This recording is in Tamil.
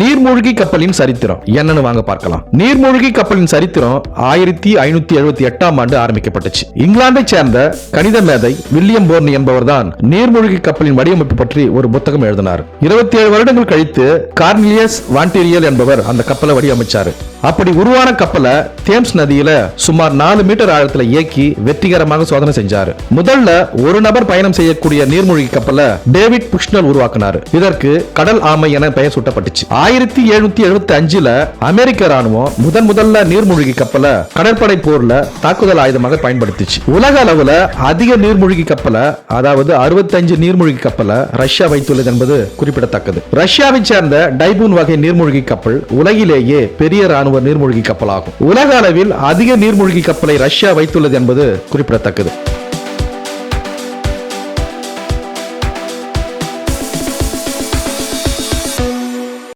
நீர்மூழ்கி கப்பலின் சரித்திரம் என்னன்னு வாங்க பார்க்கலாம். நீர்மூழ்கி கப்பலின் சரித்திரம் 1578 ஆண்டு ஆரம்பிக்கப்பட்டுச்சு. இங்கிலாந்தை சேர்ந்த கணித மேதை வில்லியம் போர்ன் என்பவர் தான் நீர்மூழ்கி கப்பலின் வடிவமைப்பு பற்றி ஒரு புத்தகம் எழுதினார். 27 வருடங்கள் கழித்து கார்னிலியஸ் வான்டீரியல் என்பவர் அந்த கப்பலை வடிவமைச்சாரு. அப்படி உருவான கப்பலை தேம்ஸ் நதியில சுமார் 4 மீட்டர் ஆழத்துல இயக்கி வெற்றிகரமாக சோதனை செஞ்சாரு. முதல்ல ஒரு நபர் பயணம் செய்யக்கூடிய நீர்மூழ்கி கப்பலை டேவிட் புஷ்னல் உருவாக்கினார். இதற்கு கடல் ஆமை என பெயர் சூட்டப்பட்டுச்சு. 1775ல அமெரிக்க ராணுவம் முதல்ல நீர்மூழ்கி கப்பலை கடற்படை போர்ல தாக்குதல் ஆயுதமாக பயன்படுத்திச்சு. உலக அளவுல அதிக நீர்மூழ்கி கப்பலை, அதாவது 65 நீர்மூழ்கி கப்பலை ரஷ்யா வைத்துள்ளது என்பது குறிப்பிடத்தக்கது. ரஷ்யாவை சேர்ந்த டைபூன் வகை நீர்மூழ்கி கப்பல் உலகிலேயே பெரிய ராணுவ நீர்மூழ்கி கப்பலாகும். உலக அளவில் அதிக நீர்மூழ்கி கப்பலை ரஷ்யா வைத்துள்ளது என்பது குறிப்பிடத்தக்கது.